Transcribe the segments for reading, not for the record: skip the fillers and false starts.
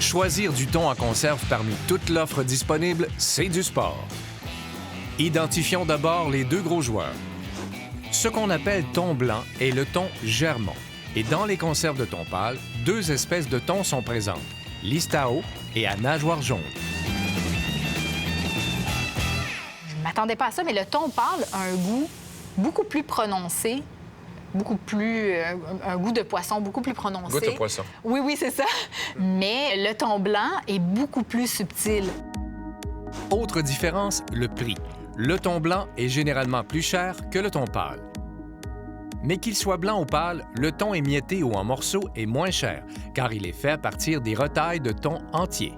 Choisir du thon en conserve parmi toute l'offre disponible, c'est du sport. Identifions d'abord les deux gros joueurs. Ce qu'on appelle thon blanc est le thon germont. Et dans les conserves de thon pâle, deux espèces de thon sont présentes, l'Istao et à nageoire jaune. Je ne m'attendais pas à ça, mais le thon pâle a un goût beaucoup plus prononcé, un goût de poisson beaucoup plus prononcé. Goût de poisson. Oui, oui, c'est ça. Mais le thon blanc est beaucoup plus subtil. Autre différence, le prix. Le thon blanc est généralement plus cher que le thon pâle. Mais qu'il soit blanc ou pâle, le thon émietté ou en morceaux est moins cher, car il est fait à partir des retailles de thon entiers.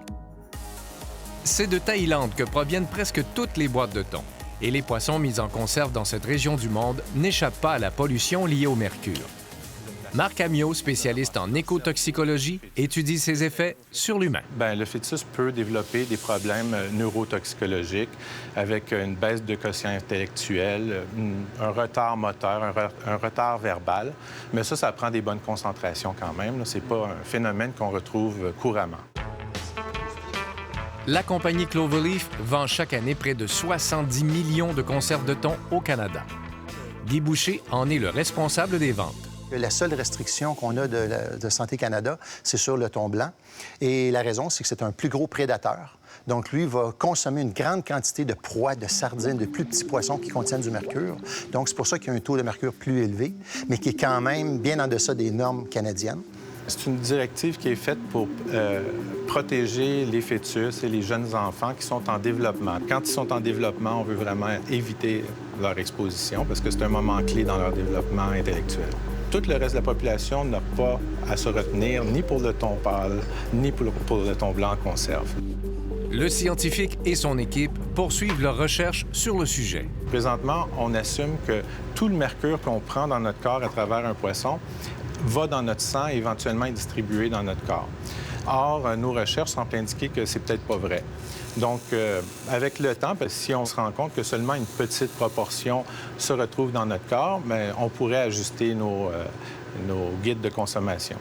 C'est de Thaïlande que proviennent presque toutes les boîtes de thon. Et les poissons mis en conserve dans cette région du monde n'échappent pas à la pollution liée au mercure. Marc Amiot, spécialiste en écotoxicologie, étudie ses effets sur l'humain. Bien, le fœtus peut développer des problèmes neurotoxicologiques avec une baisse de quotient intellectuel, un retard moteur, un retard verbal. Mais ça prend des bonnes concentrations quand même. Ce n'est pas un phénomène qu'on retrouve couramment. La compagnie Cloverleaf vend chaque année près de 70 millions de conserves de thon au Canada. Guy Boucher en est le responsable des ventes. La seule restriction qu'on a de Santé Canada, c'est sur le thon blanc. Et la raison, c'est que c'est un plus gros prédateur. Donc, lui va consommer une grande quantité de proies, de sardines, de plus petits poissons qui contiennent du mercure. Donc, c'est pour ça qu'il y a un taux de mercure plus élevé, mais qui est quand même bien en deçà des normes canadiennes. C'est une directive qui est faite pour protéger les fœtus et les jeunes enfants qui sont en développement. Quand ils sont en développement, on veut vraiment éviter leur exposition parce que c'est un moment clé dans leur développement intellectuel. Tout le reste de la population n'a pas à se retenir ni pour le thon pâle, ni pour le thon blanc en conserve. Le scientifique et son équipe poursuivent leurs recherches sur le sujet. Présentement, on assume que tout le mercure qu'on prend dans notre corps à travers un poisson va dans notre sang et éventuellement est distribué dans notre corps. Or, nos recherches semblent indiquer que c'est peut-être pas vrai. Donc, avec le temps, si on se rend compte que seulement une petite proportion se retrouve dans notre corps, bien, on pourrait ajuster nos guides de consommation.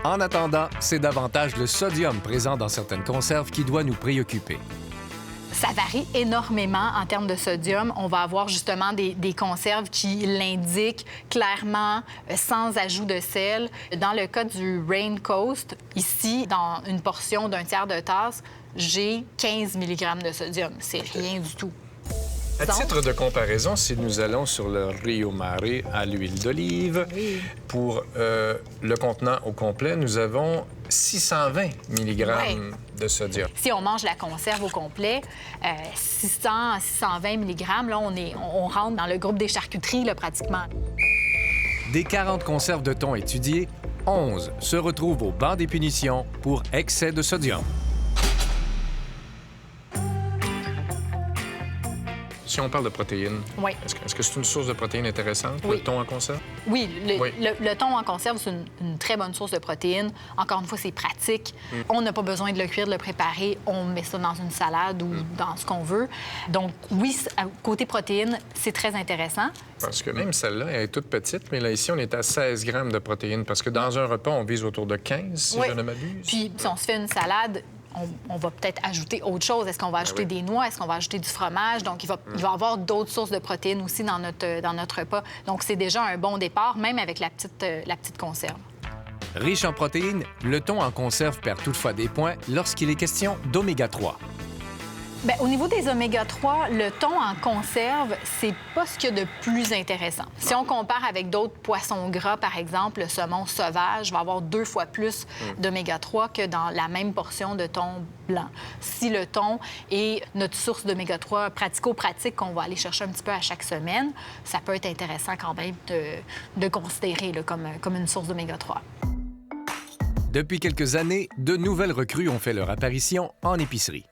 En attendant, c'est davantage le sodium présent dans certaines conserves qui doit nous préoccuper. Ça varie énormément en termes de sodium. On va avoir justement des conserves qui l'indiquent clairement, sans ajout de sel. Dans le cas du Rain Coast, ici, dans une portion d'un tiers de tasse, j'ai 15 mg de sodium. C'est rien du tout. À titre de comparaison, si nous allons sur le Rio Mare à l'huile d'olive, oui. Pour le contenant au complet, nous avons 620 mg de sodium. Si on mange la conserve au complet, 600 à 620 mg, là, on rentre dans le groupe des charcuteries, là, pratiquement. Des 40 conserves de thon étudiées, 11 se retrouvent au banc des punitions pour excès de sodium. Si on parle de protéines, oui. Est-ce que c'est une source de protéines intéressante, oui. le thon en conserve? Oui, le thon en conserve, c'est une très bonne source de protéines. Encore une fois, c'est pratique. On n'a pas besoin de le cuire, de le préparer. On met ça dans une salade ou dans ce qu'on veut. Donc, oui, côté protéines, c'est très intéressant. Parce que même celle-là, elle est toute petite, mais là, ici, on est à 16 grammes de protéines. Parce que dans un repas, on vise autour de 15, si je ne m'abuse. Puis, si on se fait une salade, on va peut-être ajouter autre chose. Est-ce qu'on va ajouter des noix? Est-ce qu'on va ajouter du fromage? Donc, il va y avoir d'autres sources de protéines aussi dans notre repas. Donc, c'est déjà un bon départ, même avec la petite conserve. Riche en protéines, le thon en conserve perd toutefois des points lorsqu'il est question d'oméga 3. Bien, au niveau des oméga-3, le thon en conserve, c'est pas ce qu'il y a de plus intéressant. Si on compare avec d'autres poissons gras, par exemple, le saumon sauvage va avoir 2 fois plus d'oméga-3 que dans la même portion de thon blanc. Si le thon est notre source d'oméga-3 pratico-pratique qu'on va aller chercher un petit peu à chaque semaine, ça peut être intéressant quand même de considérer là, comme une source d'oméga-3. Depuis quelques années, de nouvelles recrues ont fait leur apparition en épicerie.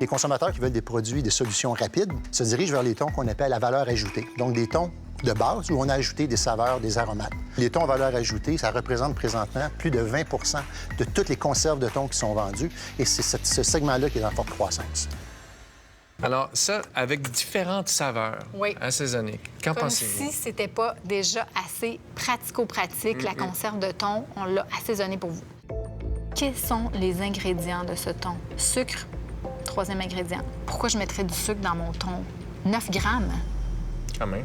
Les consommateurs qui veulent des produits, des solutions rapides, se dirigent vers les thons qu'on appelle à valeur ajoutée. Donc, des thons de base où on a ajouté des saveurs, des aromates. Les thons à valeur ajoutée, ça représente présentement plus de 20 de toutes les conserves de thon qui sont vendues. Et c'est ce segment-là qui est en forte croissance. Alors, ça, avec différentes saveurs assaisonnées. Qu'en pensez-vous? Comme si c'était pas déjà assez pratico-pratique, la conserve de thon, on l'a assaisonnée pour vous. Quels sont les ingrédients de ce thon? Sucre, troisième ingrédient. Pourquoi je mettrais du sucre dans mon thon? 9 grammes. Quand même.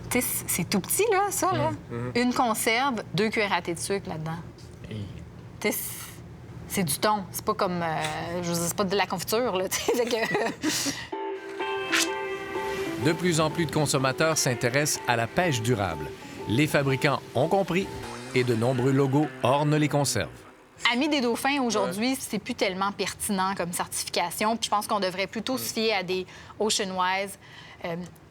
Tu sais, c'est tout petit, là, ça, là. Une conserve, 2 cuillères à thé de sucre là-dedans. Tu sais, c'est du thon. C'est pas comme... je veux dire, c'est pas de la confiture, là, tu sais. Fait que... De plus en plus de consommateurs s'intéressent à la pêche durable. Les fabricants ont compris et de nombreux logos ornent les conserves. Amis des dauphins, aujourd'hui, c'est plus tellement pertinent comme certification. Puis je pense qu'on devrait plutôt se fier à des OceanWise,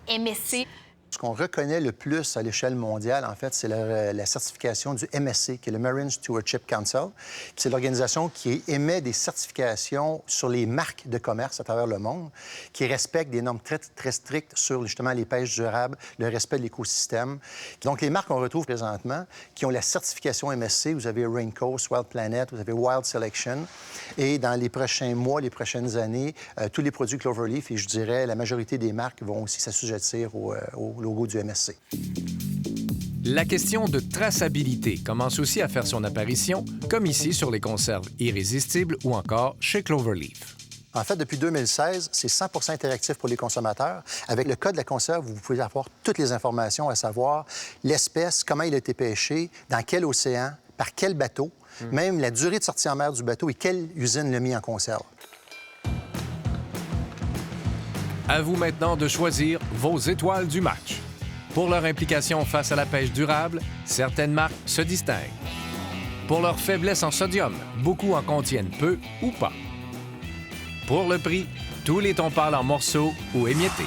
MSC. Ce qu'on reconnaît le plus à l'échelle mondiale, en fait, c'est la certification du MSC, qui est le Marine Stewardship Council. C'est l'organisation qui émet des certifications sur les marques de commerce à travers le monde, qui respectent des normes très, très strictes sur, justement, les pêches durables, le respect de l'écosystème. Donc, les marques qu'on retrouve présentement, qui ont la certification MSC, vous avez Raincoast, Wild Planet, vous avez Wild Selection. Et dans les prochains mois, les prochaines années, tous les produits Cloverleaf, et je dirais la majorité des marques, vont aussi s'assujettir au logo du MSC. La question de traçabilité commence aussi à faire son apparition, comme ici sur les conserves irrésistibles ou encore chez Cloverleaf. En fait, depuis 2016, c'est 100 % interactif pour les consommateurs. Avec le code de la conserve, vous pouvez avoir toutes les informations, à savoir l'espèce, comment il a été pêché, dans quel océan, par quel bateau, même la durée de sortie en mer du bateau et quelle usine l'a mis en conserve. À vous maintenant de choisir vos étoiles du match. Pour leur implication face à la pêche durable, certaines marques se distinguent. Pour leur faiblesse en sodium, beaucoup en contiennent peu ou pas. Pour le prix, tous les thons pâles en morceaux ou émiettés.